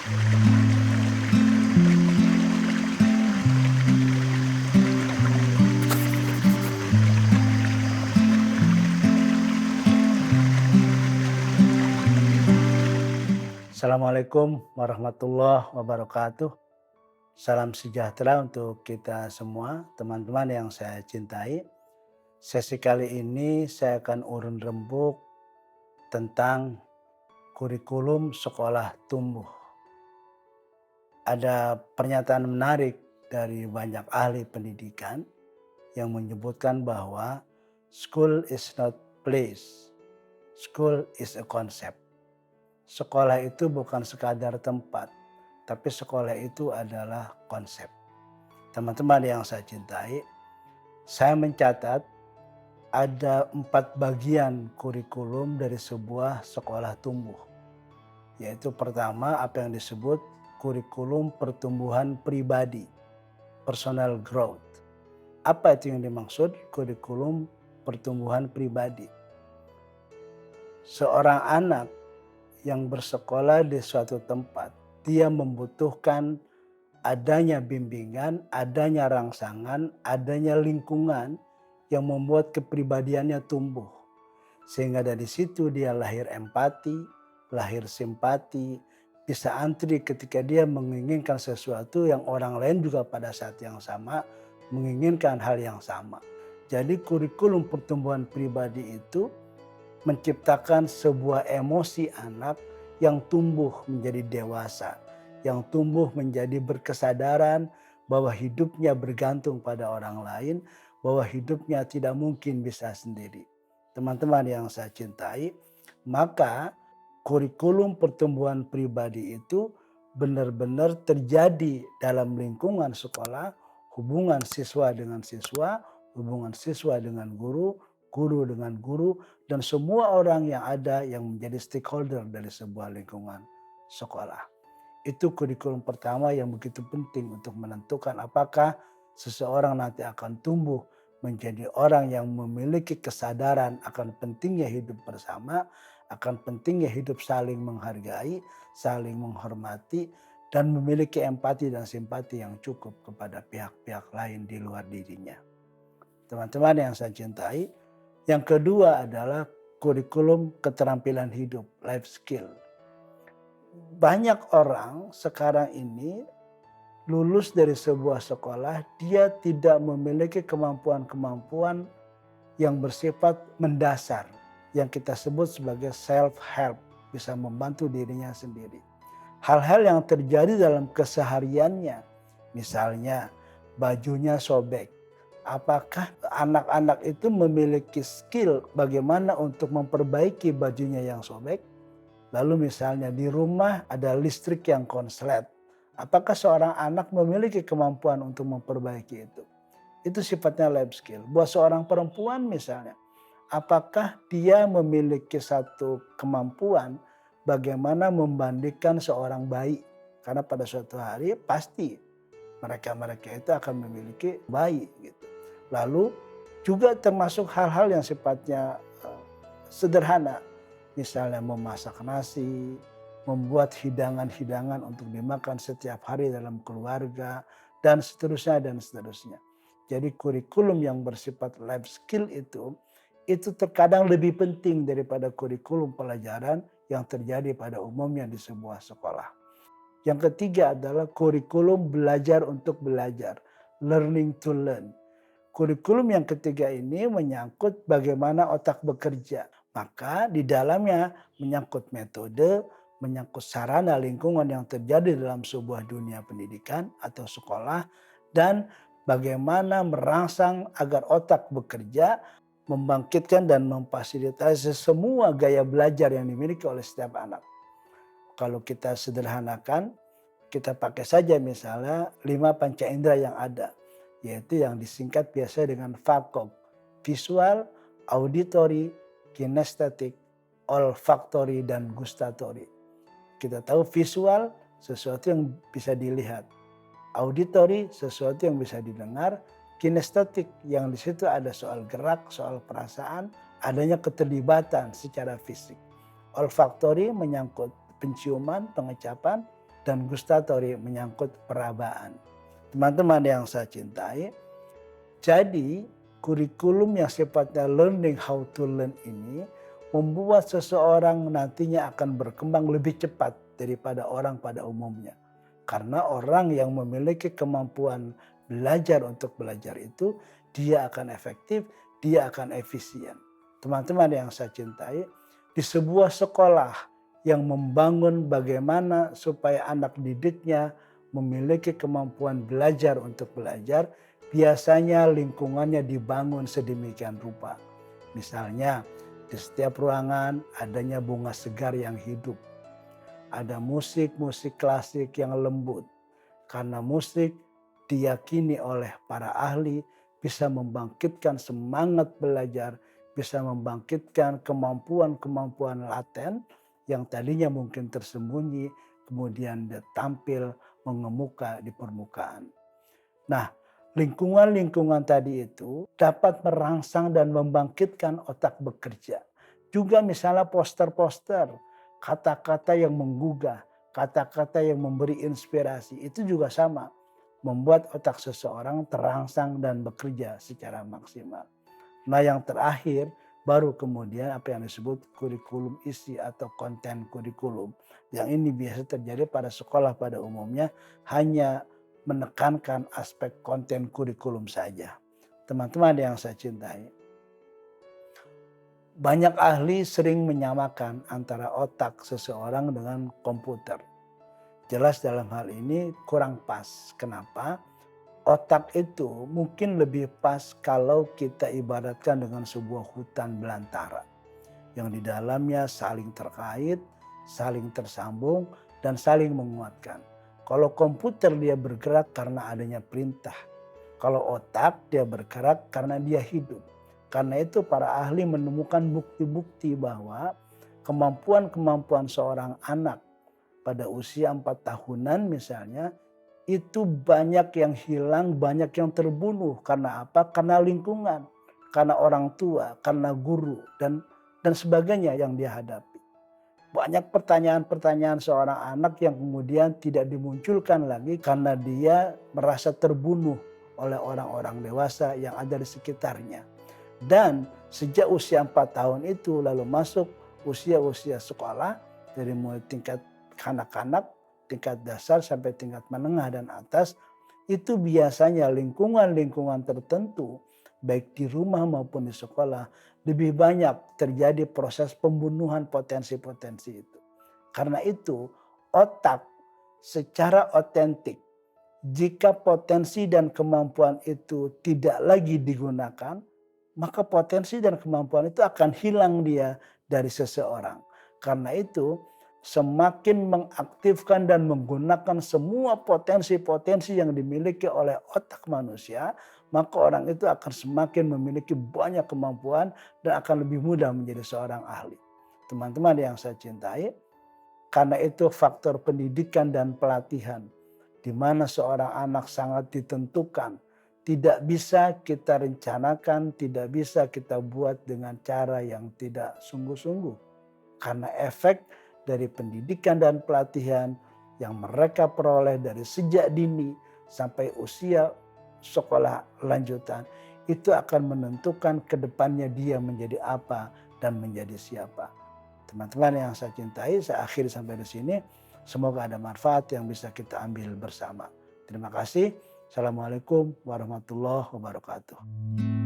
Assalamualaikum warahmatullahi wabarakatuh. Salam sejahtera untuk kita semua, teman-teman yang saya cintai. Sesi kali ini saya akan urun rembuk tentang kurikulum sekolah tumbuh. Ada pernyataan menarik dari banyak ahli pendidikan yang menyebutkan bahwa school is not place, school is a concept. Sekolah itu bukan sekadar tempat, tapi sekolah itu adalah konsep. Teman-teman yang saya cintai, saya mencatat ada 4 bagian kurikulum dari sebuah sekolah tumbuh. Yaitu pertama apa yang disebut kurikulum pertumbuhan pribadi, personal growth. Apa itu yang dimaksud kurikulum pertumbuhan pribadi? Seorang anak yang bersekolah di suatu tempat, dia membutuhkan adanya bimbingan, adanya rangsangan, adanya lingkungan yang membuat kepribadiannya tumbuh. Sehingga dari situ dia lahir empati, lahir simpati, bisa antri ketika dia menginginkan sesuatu yang orang lain juga pada saat yang sama menginginkan hal yang sama. Jadi kurikulum pertumbuhan pribadi itu menciptakan sebuah emosi anak yang tumbuh menjadi dewasa, yang tumbuh menjadi berkesadaran bahwa hidupnya bergantung pada orang lain, bahwa hidupnya tidak mungkin bisa sendiri. Teman-teman yang saya cintai, maka kurikulum pertumbuhan pribadi itu benar-benar terjadi dalam lingkungan sekolah, hubungan siswa dengan siswa, hubungan siswa dengan guru, guru dengan guru, dan semua orang yang ada yang menjadi stakeholder dari sebuah lingkungan sekolah. Itu kurikulum pertama yang begitu penting untuk menentukan apakah seseorang nanti akan tumbuh menjadi orang yang memiliki kesadaran akan pentingnya hidup bersama, akan pentingnya hidup saling menghargai, saling menghormati, dan memiliki empati dan simpati yang cukup kepada pihak-pihak lain di luar dirinya. Teman-teman yang saya cintai, yang kedua adalah kurikulum keterampilan hidup, life skill. Banyak orang sekarang ini lulus dari sebuah sekolah, dia tidak memiliki kemampuan-kemampuan yang bersifat mendasar, yang kita sebut sebagai self-help, bisa membantu dirinya sendiri. Hal-hal yang terjadi dalam kesehariannya, misalnya bajunya sobek, apakah anak-anak itu memiliki skill bagaimana untuk memperbaiki bajunya yang sobek? Lalu misalnya di rumah ada listrik yang konslet. Apakah seorang anak memiliki kemampuan untuk memperbaiki itu? Itu sifatnya life skill. Buat seorang perempuan misalnya, apakah dia memiliki satu kemampuan bagaimana membandingkan seorang bayi? Karena pada suatu hari pasti mereka-mereka itu akan memiliki bayi gitu. Lalu juga termasuk hal-hal yang sifatnya sederhana. Misalnya memasak nasi, membuat hidangan-hidangan untuk dimakan setiap hari dalam keluarga, dan seterusnya dan seterusnya. Jadi kurikulum yang bersifat life skill itu terkadang lebih penting daripada kurikulum pelajaran yang terjadi pada umumnya di sebuah sekolah. Yang ketiga adalah kurikulum belajar untuk belajar, learning to learn. Kurikulum yang ketiga ini menyangkut bagaimana otak bekerja. Maka di dalamnya menyangkut metode, menyangkut sarana lingkungan yang terjadi dalam sebuah dunia pendidikan atau sekolah, dan bagaimana merangsang agar otak bekerja, membangkitkan dan memfasilitasi semua gaya belajar yang dimiliki oleh setiap anak. Kalau kita sederhanakan, kita pakai saja misalnya 5 panca indera yang ada, yaitu yang disingkat biasa dengan FAKOG, visual, auditory, kinestetik, olfaktori, dan gustatori. Kita tahu visual sesuatu yang bisa dilihat, auditory sesuatu yang bisa didengar, kinestetik yang di situ ada soal gerak, soal perasaan, adanya keterlibatan secara fisik. Olfaktori menyangkut penciuman, pengecapan, dan gustatory menyangkut perabaan. Teman-teman yang saya cintai, jadi kurikulum yang sifatnya learning how to learn ini membuat seseorang nantinya akan berkembang lebih cepat daripada orang pada umumnya. Karena orang yang memiliki kemampuan belajar untuk belajar itu, dia akan efektif, dia akan efisien. Teman-teman yang saya cintai, di sebuah sekolah yang membangun bagaimana supaya anak didiknya memiliki kemampuan belajar untuk belajar, biasanya lingkungannya dibangun sedemikian rupa. Misalnya, di setiap ruangan adanya bunga segar yang hidup. Ada musik-musik klasik yang lembut. Karena musik diyakini oleh para ahli bisa membangkitkan semangat belajar, bisa membangkitkan kemampuan-kemampuan laten yang tadinya mungkin tersembunyi, kemudian dia tampil mengemuka di permukaan. Nah, lingkungan-lingkungan tadi itu dapat merangsang dan membangkitkan otak bekerja. Juga misalnya poster-poster, kata-kata yang menggugah, kata-kata yang memberi inspirasi, itu juga sama. Membuat otak seseorang terangsang dan bekerja secara maksimal. Nah, yang terakhir baru kemudian apa yang disebut kurikulum isi atau konten kurikulum. Yang ini biasa terjadi pada sekolah pada umumnya hanya menekankan aspek konten kurikulum saja. Teman-teman yang saya cintai, banyak ahli sering menyamakan antara otak seseorang dengan komputer. Jelas dalam hal ini kurang pas. Kenapa? Otak itu mungkin lebih pas kalau kita ibaratkan dengan sebuah hutan belantara yang di dalamnya saling terkait, saling tersambung, dan saling menguatkan. Kalau komputer dia bergerak karena adanya perintah. Kalau otak dia bergerak karena dia hidup. Karena itu para ahli menemukan bukti-bukti bahwa kemampuan-kemampuan seorang anak pada usia 4 tahunan misalnya, itu banyak yang hilang, banyak yang terbunuh. Karena apa? Karena lingkungan, karena orang tua, karena guru, dan sebagainya yang dia hadapi. Banyak pertanyaan-pertanyaan seorang anak yang kemudian tidak dimunculkan lagi karena dia merasa terbunuh oleh orang-orang dewasa yang ada di sekitarnya. Dan sejak usia 4 tahun itu lalu masuk usia-usia sekolah dari mulai tingkat kanak-kanak, tingkat dasar sampai tingkat menengah dan atas, itu biasanya lingkungan-lingkungan tertentu baik di rumah maupun di sekolah lebih banyak terjadi proses pembunuhan potensi-potensi itu. Karena itu otak secara otentik, jika potensi dan kemampuan itu tidak lagi digunakan, maka potensi dan kemampuan itu akan hilang dia dari seseorang. Karena itu semakin mengaktifkan dan menggunakan semua potensi-potensi yang dimiliki oleh otak manusia, maka orang itu akan semakin memiliki banyak kemampuan dan akan lebih mudah menjadi seorang ahli. Teman-teman yang saya cintai, karena itu faktor pendidikan dan pelatihan, di mana seorang anak sangat ditentukan. Tidak bisa kita rencanakan, tidak bisa kita buat dengan cara yang tidak sungguh-sungguh. Karena efek dari pendidikan dan pelatihan yang mereka peroleh dari sejak dini sampai usia sekolah lanjutan, itu akan menentukan ke depannya dia menjadi apa dan menjadi siapa. Teman-teman yang saya cintai, saya akhiri sampai di sini. Semoga ada manfaat yang bisa kita ambil bersama. Terima kasih. Assalamualaikum warahmatullahi wabarakatuh.